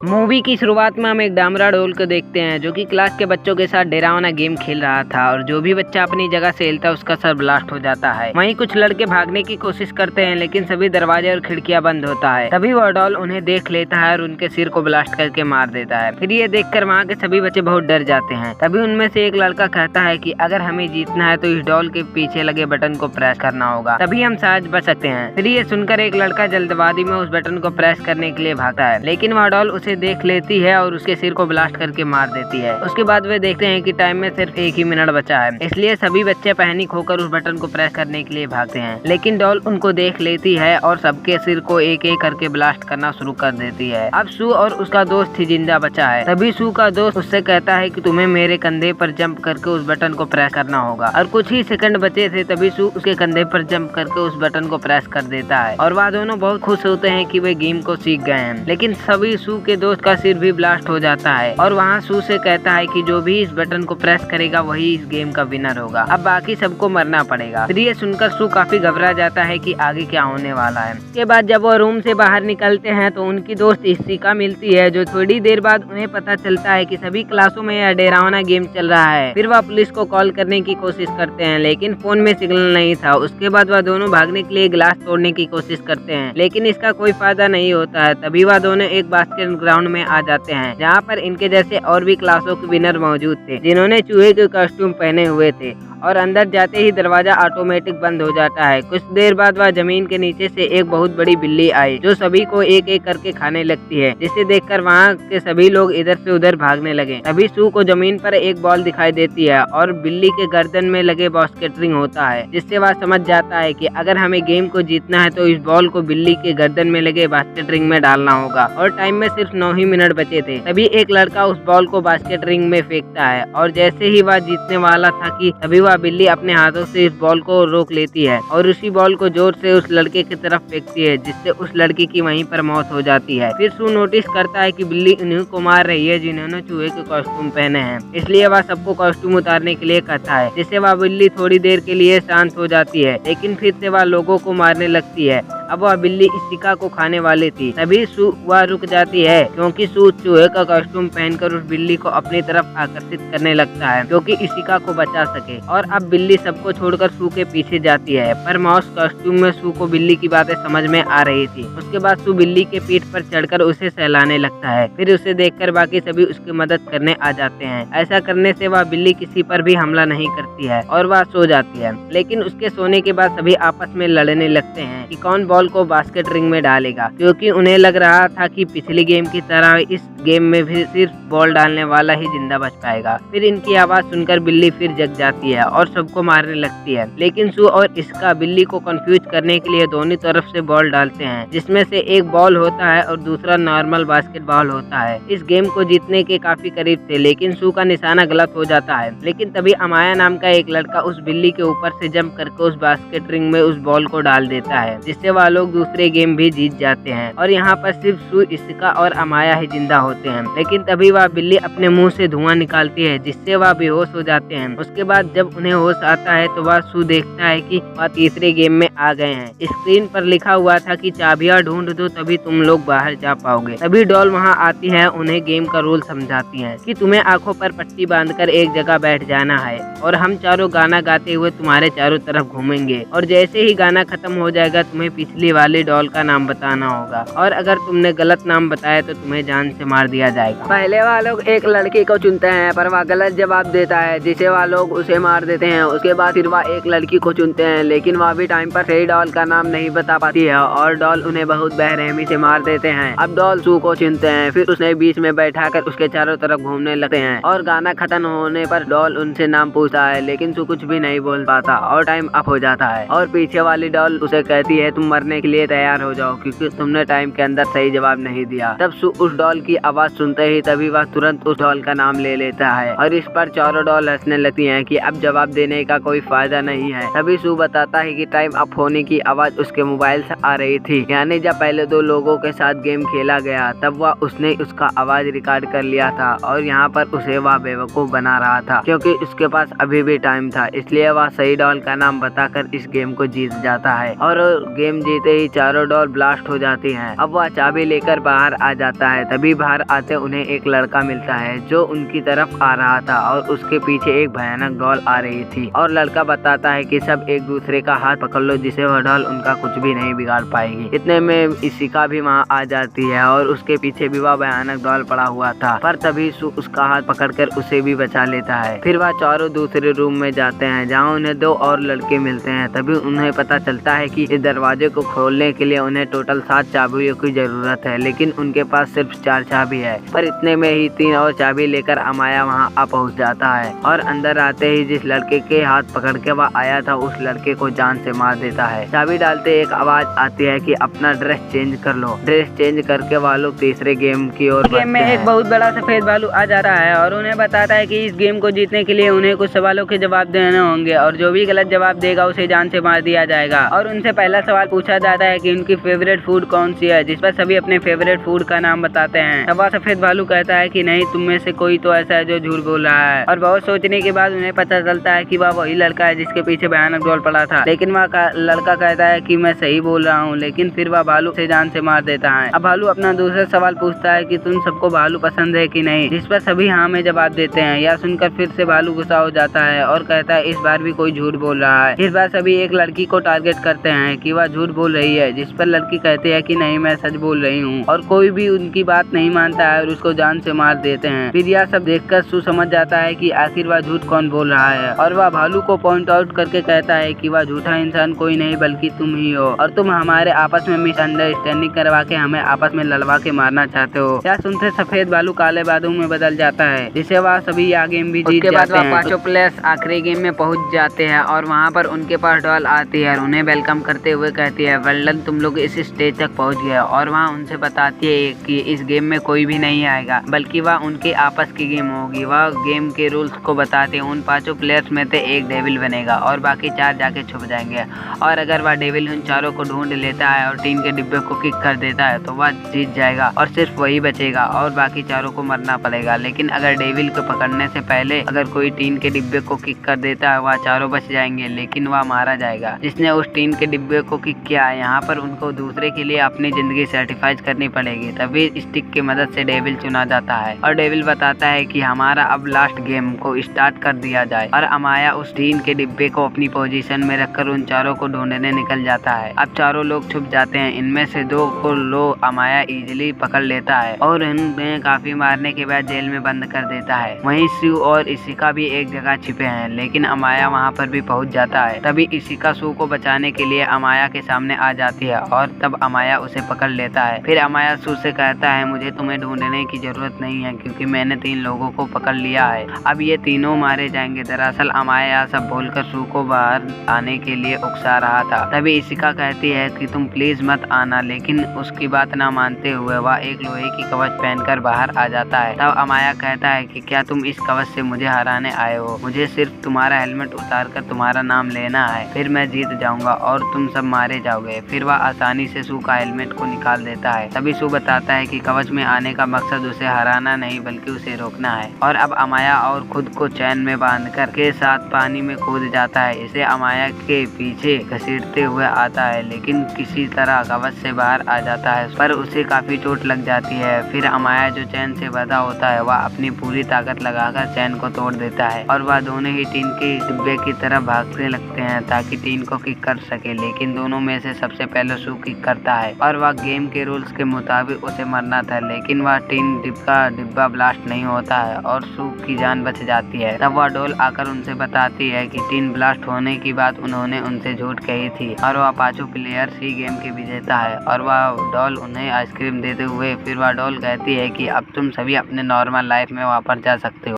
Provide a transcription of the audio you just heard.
Movie की शुरुआत में हम एक डामरा डोल को देखते हैं जो कि क्लास के बच्चों के साथ डरावना गेम खेल रहा था और जो भी बच्चा अपनी जगह से हिलता है उसका सर ब्लास्ट हो जाता है। वहीं कुछ लड़के भागने की कोशिश करते हैं लेकिन सभी दरवाजे और खिड़कियां बंद होता है। तभी वह डॉल उन्हें देख लेता है और उनके सिर को ब्लास्ट करके मार देता है। फिर ये देखकर वहाँ के सभी बच्चे बहुत डर जाते हैं। तभी उनमें से एक लड़का कहता है कि अगर हमें जीतना है तो इस डॉल के पीछे लगे बटन को प्रेस करना होगा, तभी हम शायद बच सकते हैं। फिर ये सुनकर एक लड़का जल्दबाजी में उस बटन को प्रेस करने के लिए भागता है लेकिन वह डॉल उसे देख लेती है और उसके सिर को ब्लास्ट करके मार देती है। उसके बाद वे देखते हैं कि टाइम में सिर्फ 1 ही मिनट बचा है, इसलिए सभी बच्चे पैनिक होकर उस बटन को प्रेस करने के लिए भागते हैं। लेकिन डॉल उनको देख लेती है और सबके सिर को एक एक करके ब्लास्ट करना शुरू कर देती है। अब सू और उसका दोस्त ही जिंदा बचा है। तभी सू का दोस्त उससे कहता है कि तुम्हें मेरे कंधे पर जंप करके उस बटन को प्रेस करना होगा और कुछ ही सेकंड बचे थे। तभी सू उसके कंधे पर जंप करके उस बटन को प्रेस कर देता है और वह दोनों बहुत खुश होते हैं कि वे गेम को सीख गए हैं। लेकिन सभी सू के दोस्त का सिर भी ब्लास्ट हो जाता है और वहाँ सू से कहता है कि जो भी इस बटन को प्रेस करेगा वही इस गेम का विनर होगा। अब बाकी सबको मरना पड़ेगा। फिर ये सुनकर सू काफी घबरा जाता है कि आगे क्या होने वाला है। इसके बाद जब वो रूम से बाहर निकलते हैं तो उनकी दोस्त इशिका मिलती है जो थोड़ी देर बाद उन्हें पता चलता है कि सभी क्लासों में यह डरावना गेम चल रहा है। फिर वह पुलिस को कॉल करने की कोशिश करते हैं लेकिन फोन में सिग्नल नहीं था। उसके बाद वह दोनों भागने के लिए ग्लास तोड़ने की कोशिश करते हैं लेकिन इसका कोई फायदा नहीं होता है। तभी वह दोनों एक बास्केट ग्राउंड में आ जाते हैं जहाँ पर इनके जैसे और भी क्लासों के विनर मौजूद थे जिन्होंने चूहे के कॉस्ट्यूम पहने हुए थे और अंदर जाते ही दरवाजा ऑटोमेटिक बंद हो जाता है। कुछ देर बाद वह जमीन के नीचे से एक बहुत बड़ी बिल्ली आई जो सभी को एक एक करके खाने लगती है, जिसे देखकर वहाँ के सभी लोग इधर से उधर भागने लगे। तभी सू को जमीन पर एक बॉल दिखाई देती है और बिल्ली के गर्दन में लगे बास्केट रिंग होता है, जिससे वह समझ जाता है कि अगर हमें गेम को जीतना है तो इस बॉल को बिल्ली के गर्दन में लगे बास्केट रिंग में डालना होगा और टाइम में सिर्फ 9 ही मिनट बचे थे। तभी एक लड़का उस बॉल को बास्केट रिंग में फेंकता है और जैसे ही वह जीतने वाला था कि तभी वह बिल्ली अपने हाथों से इस बॉल को रोक लेती है और उसी बॉल को जोर से उस लड़के की तरफ फेंकती है, जिससे उस लड़की की वहीं पर मौत हो जाती है। फिर सू नोटिस करता है कि बिल्ली उन्हीं को मार रही है जिन्होंने चूहे के कॉस्ट्यूम पहने हैं, इसलिए वह सबको कॉस्ट्यूम उतारने के लिए कहता है, जिससे वह बिल्ली थोड़ी देर के लिए शांत हो जाती है लेकिन फिर से वह लोगों को मारने लगती है। अब वह बिल्ली इशिका को खाने वाली थी। तभी सू वह रुक जाती है क्योंकि सू चूहे का कॉस्ट्यूम पहनकर उस बिल्ली को अपनी तरफ आकर्षित करने लगता है क्योंकि इशिका को बचा सके। और अब बिल्ली सबको छोड़कर सू के पीछे जाती है, पर माउस कॉस्ट्यूम में सू को बिल्ली की बातें समझ में आ रही थी। उसके बाद सू बिल्ली के पीठ पर चढ़कर उसे सहलाने लगता है। फिर उसे देखकर बाकी सभी उसकी मदद करने आ जाते हैं। ऐसा करने से वह बिल्ली किसी पर भी हमला नहीं करती है और वह सो जाती है। लेकिन उसके सोने के बाद सभी आपस में लड़ने लगते हैं कि कौन बॉल को बास्केट रिंग में डालेगा, क्योंकि उन्हें लग रहा था कि पिछली गेम की तरह इस गेम में भी सिर्फ बॉल डालने वाला ही जिंदा बच पाएगा। फिर इनकी आवाज सुनकर बिल्ली फिर जग जाती है और सबको मारने लगती है। लेकिन सू और इसका बिल्ली को कंफ्यूज करने के लिए दोनों तरफ से बॉल डालते हैं, जिसमें से एक बॉल होता है और दूसरा नॉर्मल बास्केटबॉल होता है। इस गेम को जीतने के काफी करीब थे लेकिन सू का निशाना गलत हो जाता है। लेकिन तभी अमाया नाम का एक लड़का उस बिल्ली के ऊपर से जंप करके उस बास्केट रिंग में उस बॉल को डाल देता है, जिससे वह लोग दूसरे गेम भी जीत जाते हैं और यहाँ पर सिर्फ सू, इशिका और अमाया ही जिंदा होते हैं। लेकिन तभी वह बिल्ली अपने मुंह से धुआं निकालती है, जिससे वह बेहोश हो जाते हैं। उसके बाद जब उन्हें होश आता है तो वह सू देखता है कि वह तीसरे गेम में आ गए हैं। स्क्रीन पर लिखा हुआ था कि चाबियां ढूंढ दो तभी तुम लोग बाहर जा पाओगे। तभी डॉल वहां आती है, उन्हें गेम का रूल समझाती है कि तुम्हें आंखों पर पट्टी बांधकर एक जगह बैठ जाना है और हम चारों गाना गाते हुए तुम्हारे चारों तरफ घूमेंगे और जैसे ही गाना खत्म हो जाएगा तुम्हें पिछली वाली डॉल का नाम बताना होगा और अगर तुमने गलत नाम बताया तो तुम्हें जान से मार दिया जाएगा। पहले वह लोग एक लड़की को चुनते हैं पर वह गलत जवाब देता है, जिसे वह लोग उसे मार देते हैं। उसके बाद फिर वह एक लड़की को चुनते हैं लेकिन वह भी टाइम पर सही डॉल का नाम नहीं बता पाती है और डॉल उन्हें बहुत बेरहमी से मार देते हैं। अब डॉल सू को चुनते हैं, फिर उसे बीच में बैठाकर उसके चारों तरफ घूमने लगते हैं और गाना खत्म होने पर डॉल उनसे नाम पूछता है लेकिन सू कुछ भी नहीं बोल पाता और टाइम अप हो जाता है और पीछे वाली डॉल उसे कहती है तुम मरने के लिए तैयार हो जाओ क्योंकि तुमने टाइम के अंदर सही जवाब नहीं दिया। तब सू उस डॉल की आवाज सुनते ही तभी वह तुरंत उस डॉल का नाम ले लेता है और इस पर चारों डॉल हंसने लगती हैं कि अब जवाब देने का कोई फायदा नहीं है। तभी सू बताता है कि टाइम अप होने की आवाज उसके मोबाइल से आ रही थी, यानी जब पहले 2 लोगों के साथ गेम खेला गया तब वह उसने उसका आवाज रिकॉर्ड कर लिया था और यहाँ पर उसे वह बेवकूफ बना रहा था क्योंकि उसके पास अभी भी टाइम था, इसलिए वह सही डॉल का नाम बताकर इस गेम को जीत जाता है और गेम जीते ही चारों डॉल ब्लास्ट हो जाती हैं। अब वह चाबी लेकर बाहर आ जाता है। तभी बाहर आते उन्हें एक लड़का मिलता है जो उनकी तरफ आ रहा था और उसके पीछे एक भयानक डॉल आ रही थी और लड़का बताता है कि सब एक दूसरे का हाथ पकड़ लो जिसे वह डॉल उनका कुछ भी नहीं बिगाड़ पाएगी। इतने में इशिका भी वहाँ आ जाती है और उसके पीछे भी वह भयानक डॉल पड़ा हुआ था, पर तभी सू उसका हाथ पकड़कर उसे भी बचा लेता है। फिर वह चारों दूसरे रूम में जाते हैं जहाँ उन्हें दो और लड़के मिलते हैं। तभी उन्हें पता चलता है कि इस दरवाजे को खोलने के लिए उन्हें टोटल 7 चाबियों की जरूरत है, लेकिन उनके पास सिर्फ 4 चाबी है। पर इतने में ही 3 और चाबी लेकर अमाया वहाँ आ पहुँच जाता है और अंदर आते ही जिस लड़के के हाथ पकड़ के वह आया था उस लड़के को जान से मार देता है। चाबी डालते एक आवाज आती है कि अपना ड्रेस चेंज कर लो। ड्रेस चेंज करके वो लोग तीसरे गेम की ओर बढ़ते हैं। गेम में एक बहुत बड़ा सफेद भालू आ जाता है और उन्हें बताता है कि इस गेम को जीतने के लिए उन्हें कुछ सवालों के जवाब देने होंगे और जो भी गलत जवाब देगा उसे जान से मार दिया जाएगा। और उनसे पहला सवाल पूछा जाता है कि उनकी फेवरेट फूड कौन सी है, जिस पर सभी अपने फेवरेट फूड का नाम बताते हैं। तब वह सफेद भालू कहता है कि नहीं, तुम में से कोई तो ऐसा है जो झूठ बोल रहा है। और बहुत सोचने के बाद उन्हें पता चलता है कि वह वही लड़का है जिसके पीछे भयानक डॉल पड़ा था, लेकिन वह लड़का कहता है कि मैं सही बोल रहा हूँ, लेकिन फिर वह भालू से जान से मार देता है। अब भालू अपना दूसरा सवाल पूछता है कि तुम सबको भालू पसंद है कि नहीं, जिस पर सभी हाँ में जवाब देते हैं। यह सुनकर फिर से भालू गुस्सा हो जाता है और कहता है इस बार भी कोई झूठ बोल रहा है। इस बार सभी एक लड़की को टारगेट करते हैं कि वह झूठ बोल रही है, जिस पर लड़की कहती है कि नहीं, मैं सच बोल रही हूँ। और कोई भी उनकी बात नहीं मानता है और उसको जान से मार देते हैं। फिर यह सब देखकर सू समझ जाता है कि आखिर वह झूठ कौन बोल रहा है और वह भालू को पॉइंट आउट करके कहता है कि वह झूठा इंसान कोई नहीं बल्कि तुम ही हो और तुम हमारे आपस में मिसअंडरस्टैंडिंग करवा के हमें आपस में लड़वा के मारना चाहते हो। यह सुनते सफेद भालू काले बादलों में बदल जाता है, जिसे वह सभी यह गेम भी जीत जाते हैं। पांचों प्लेयर्स आखिरी गेम में पहुंच जाते हैं और वहां पर उनके पास डॉल आती है और उन्हें वेलकम करते हुए कहती है वेल डन, तुम लोग इस स्टेज तक पहुंच गए। और वहाँ उनसे बताती है कि इस गेम में कोई भी नहीं आएगा बल्कि वह उनके आपस की गेम होगी। वह गेम के रूल्स को बताते हैं। उन पांचों प्लेयर्स में से एक डेविल बनेगा और बाकी 4 जाके छुप जाएंगे और अगर वह डेविल उन चारों को ढूंढ लेता है और टीन के डिब्बे को किक कर देता है तो वह जीत जाएगा और सिर्फ वही बचेगा और बाकी चारों को मरना पड़ेगा। लेकिन अगर डेविल को पकड़ने से पहले अगर कोई टीन के डिब्बे को किक कर देता है वह चारों बच जाएंगे, लेकिन वह मारा जाएगा जिसने उस टीन के डिब्बे को किक किया है। यहाँ पर उनको दूसरे के लिए अपनी जिंदगी सेटिफाइज करनी पड़ेगी, तभी स्टिक की मदद से डेविल चुना जाता है। और डेविल बताता है कि हमारा अब लास्ट गेम को स्टार्ट कर दिया जाए और अमाया उस टीन के डिब्बे को अपनी पोजीशन में रखकर उन चारों को ढूंढने निकल जाता है। अब चारों लोग छुप जाते हैं। इनमें से 2 को अमाया इजीली पकड़ लेता है और इन्हें काफी मारने के बाद जेल में बंद कर देता है। वहीं सू और इशिका भी एक जगह छिपे हैं, लेकिन अमाया वहां पर भी पहुंच जाता है। तभी इशिका सू को बचाने के लिए अमाया के सामने आ जाती है और तब अमाया उसे पकड़ लेता है। फिर अमाया सू से कहता है मुझे तुम्हें ढूंढने की जरूरत नहीं है क्योंकि मैंने 3 लोगों को पकड़ लिया है, अब ये तीनों मारे जाएंगे। दरअसल अमाया सब बोलकर सू को बाहर आने के लिए उकसा रहा था। तभी इशिका कहती है कि तुम प्लीज मत आना, लेकिन उसकी बात ना मानते हुए वह एक लोहे की कवच पहनकर बाहर आ जाता है। तब अमाया कहता है कि क्या तुम इस कवच से मुझे हराने आए हो? मुझे सिर्फ तुम्हारा हेलमेट उतार कर तुम्हारा नाम लेना है, फिर मैं जीत जाऊंगा और तुम सब मारे जाओगे। फिर वह आसानी से सू का हेलमेट को निकाल देता है। तभी सू बताता है कि कवच में आने का मकसद उसे हराना नहीं बल्कि उसे रोकना है। और अब अमाया और खुद को चैन में बांधकर के साथ पानी में कूद जाता है। इसे अमाया के पीछे घसीटते हुए आता है, लेकिन किसी तरह कवच से बाहर आ जाता है, पर उसे काफी चोट लग जाती है। फिर अमाया जो चैन से बंधा होता है वह अपनी पूरी ताकत लगाकर चैन को तोड़ देता है और वह दोनों ही टीन के डिब्बे की तरफ भागने लगते हैं ताकि टीन को किक कर सके, लेकिन दोनों में से सबसे पहले सू किक करता है और वह गेम के रूल्स के मुताबिक उसे मरना था, लेकिन वह टीन डिब्बा ब्लास्ट नहीं होता है और सू की जान बच जाती है। तब वह डॉल आकर उनसे बताती है कि टीन ब्लास्ट होने की बात उन्होंने उनसे झूठ कही थी और वह पांचों प्लेयर्स ही गेम के विजेता है। और वह डॉल उन्हें आइसक्रीम देते हुए फिर वह डॉल कहती है कि अब तुम सभी अपने नॉर्मल लाइफ में वापस जा सकते हो।